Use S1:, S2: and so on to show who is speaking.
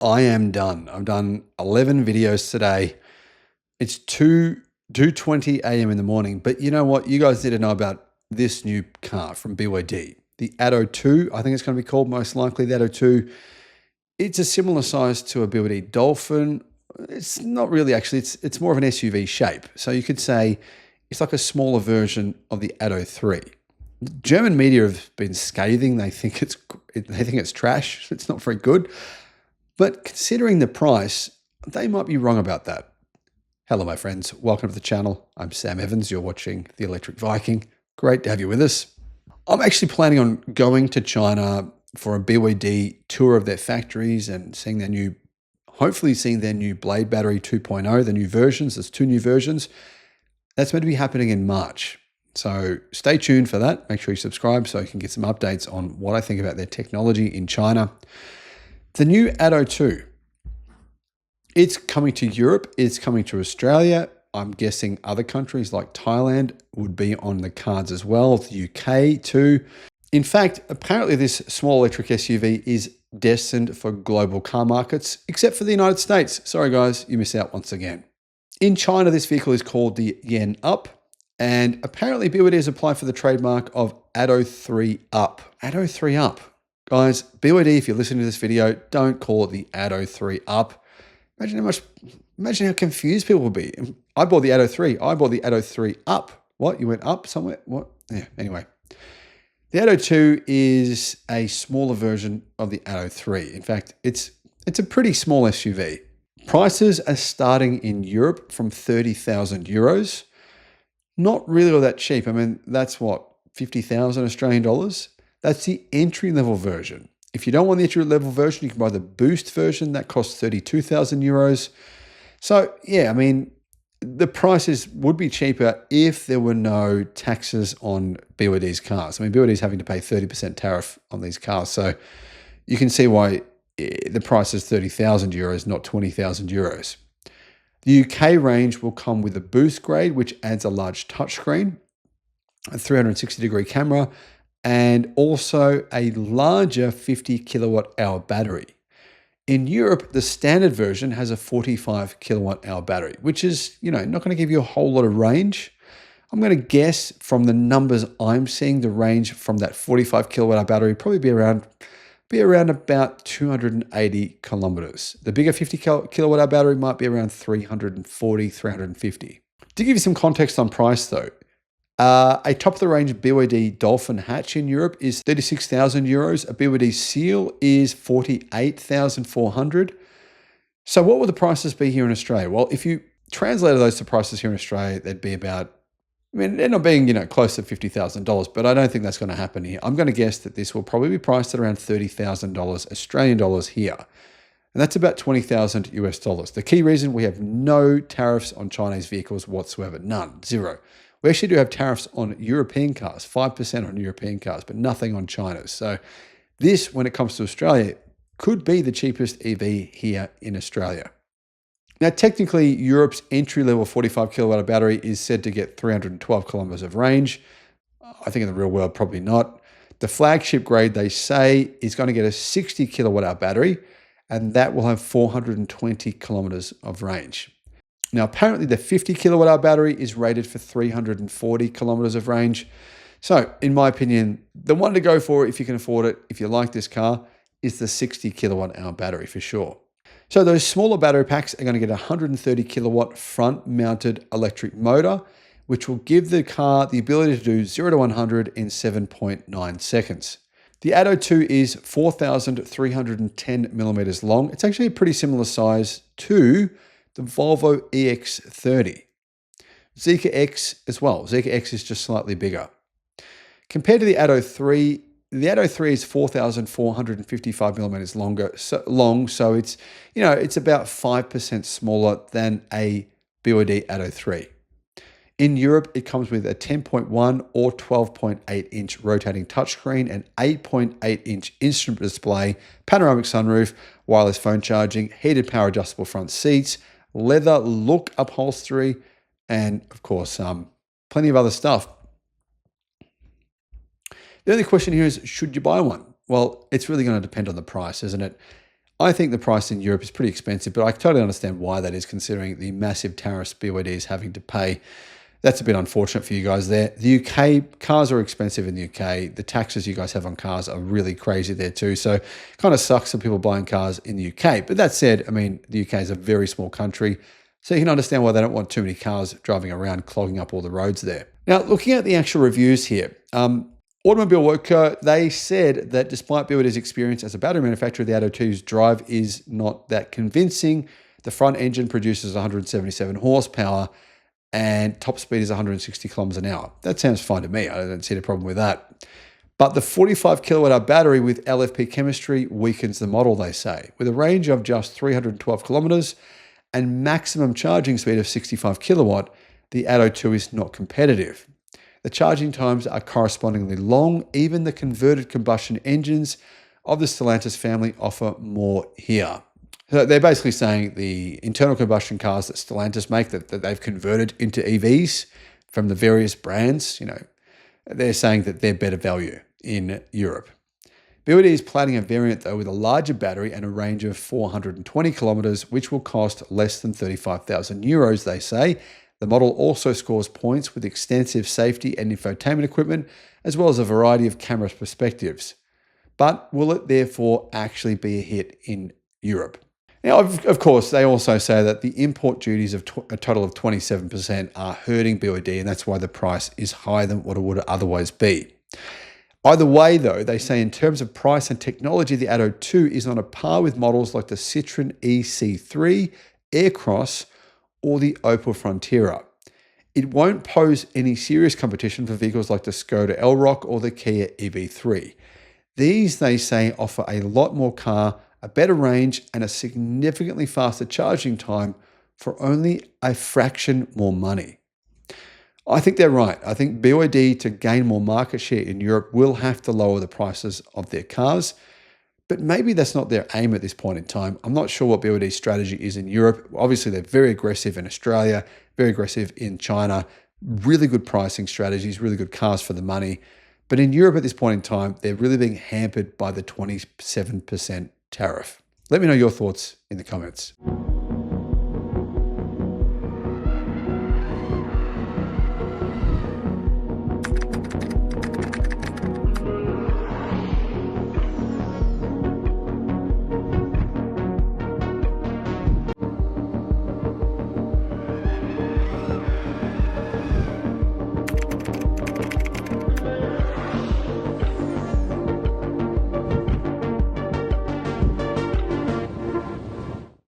S1: I am done. I've done 11 videos today. It's 2:20 a.m. in the morning. But you know what? You guys need to know about this new car from BYD. The Atto 2, I think it's going to be called most likely, the Atto 2. It's a similar size to a BYD Dolphin. It's not really actually, it's more of an SUV shape. So you could say it's like a smaller version of the Atto 3. German media have been scathing. They think it's trash. It's not very good. But considering the price, they might be wrong about that. Hello, my friends. Welcome to the channel. I'm Sam Evans. You're watching the Electric Viking. Great to have you with us. I'm actually planning on going to China for a BYD tour of their factories and hopefully seeing their new Blade Battery 2.0, the new versions. There's 2 new versions. That's meant to be happening in March. So stay tuned for that. Make sure you subscribe so you can get some updates on what I think about their technology in China. The new Atto 2, it's coming to Europe, it's coming to Australia. I'm guessing other countries like Thailand would be on the cards as well, the UK too. In fact, apparently this small electric SUV is destined for global car markets, except for the United States. Sorry guys, you miss out once again. In China, this vehicle is called the Yen Up, and apparently BYD has applied for the trademark of Atto 3 Up. Atto 3 Up. Guys, BYD, if you're listening to this video, don't call it the Atto 3 Up. Imagine how confused people will be. I bought the Atto 3. I bought the Atto 3 Up. What? You went up somewhere? What? Yeah, anyway. The Atto 2 is a smaller version of the Atto 3. In fact, it's a pretty small SUV. Prices are starting in Europe from 30,000 euros. Not really all that cheap. I mean, that's what, 50,000 Australian dollars? That's the entry-level version. If you don't want the entry-level version, you can buy the Boost version. That costs 32,000 euros. So, yeah, I mean, the prices would be cheaper if there were no taxes on BYD's cars. I mean, BYD is having to pay 30% tariff on these cars. So you can see why the price is 30,000 euros, not 20,000 euros. The UK range will come with a Boost grade, which adds a large touchscreen, a 360-degree camera, and also a larger 50 kilowatt hour battery. In Europe, the standard version has a 45 kilowatt hour battery, which is, not going to give you a whole lot of range. I'm going to guess from the numbers I'm seeing, the range from that 45 kilowatt hour battery probably be around about 280 kilometers. The bigger 50 kilowatt hour battery might be around 340, 350. To give you some context on price though, a top-of-the-range BYD Dolphin hatch in Europe is 36,000 euros. A BYD Seal is 48,400. So what would the prices be here in Australia? Well, if you translated those to prices here in Australia, they'd be about, they're not being, close to $50,000, but I don't think that's going to happen here. I'm going to guess that this will probably be priced at around $30,000 Australian dollars here. And that's about 20,000 US dollars. The key reason, we have no tariffs on Chinese vehicles whatsoever. None. Zero. We actually do have tariffs on European cars, 5% on European cars, but nothing on China's. So this, when it comes to Australia, could be the cheapest EV here in Australia. Now, technically, Europe's entry-level 45 kilowatt battery is said to get 312 kilometers of range. I think in the real world, probably not. The flagship grade, they say, is going to get a 60 kilowatt hour battery, and that will have 420 kilometers of range. Now, apparently the 50 kilowatt hour battery is rated for 340 kilometers of range. So in my opinion, the one to go for if you can afford it, if you like this car, is the 60 kilowatt hour battery for sure. So those smaller battery packs are going to get a 130 kilowatt front mounted electric motor, which will give the car the ability to do 0 to 100 in 7.9 seconds. The Atto 2 is 4,310 millimeters long. It's actually a pretty similar size to the Volvo EX30. Zeekr X as well. Zeekr X is just slightly bigger. Compared to the Atto 3 is 4,455 millimeters long, so it's, it's about 5% smaller than a BYD Atto 3. In Europe, it comes with a 10.1 or 12.8 inch rotating touchscreen and 8.8 inch instrument display, panoramic sunroof, wireless phone charging, heated power adjustable front seats, leather look upholstery, and of course, plenty of other stuff. The only question here is, should you buy one? Well, it's really going to depend on the price, isn't it? I think the price in Europe is pretty expensive, but I totally understand why that is considering the massive tariffs BYD is having to pay. That's a bit unfortunate for you guys there. The UK, cars are expensive in the UK. The taxes you guys have on cars are really crazy there too. So it kind of sucks for people buying cars in the UK. But that said, I mean, the UK is a very small country. So you can understand why they don't want too many cars driving around, clogging up all the roads there. Now, looking at the actual reviews here, Automobile Worker, they said that despite BYD's experience as a battery manufacturer, the Atto 2's drive is not that convincing. The front engine produces 177 horsepower and top speed is 160 kilometers an hour. That sounds fine to me. I don't see the problem with that. But the 45 kilowatt hour battery with LFP chemistry weakens the model, they say. With a range of just 312 kilometers and maximum charging speed of 65 kilowatt, the Atto 2 is not competitive. The charging times are correspondingly long. Even the converted combustion engines of the Stellantis family offer more here. So they're basically saying the internal combustion cars that Stellantis make that they've converted into EVs from the various brands, they're saying that they're better value in Europe. BYD is planning a variant though with a larger battery and a range of 420 kilometers, which will cost less than 35,000 euros, they say. The model also scores points with extensive safety and infotainment equipment, as well as a variety of camera perspectives. But will it therefore actually be a hit in Europe? Now, of course, they also say that the import duties of a total of 27% are hurting BYD, and that's why the price is higher than what it would otherwise be. Either way, though, they say in terms of price and technology, the Atto 2 is on a par with models like the Citroën EC3, Aircross, or the Opel Frontera. It won't pose any serious competition for vehicles like the Skoda Elroq or the Kia EV3. These, they say, offer a lot more car, a better range, and a significantly faster charging time for only a fraction more money. I think they're right. I think BYD, to gain more market share in Europe, will have to lower the prices of their cars. But maybe that's not their aim at this point in time. I'm not sure what BYD's strategy is in Europe. Obviously, they're very aggressive in Australia, very aggressive in China, really good pricing strategies, really good cars for the money. But in Europe at this point in time, they're really being hampered by the 27% tariff. Let me know your thoughts in the comments.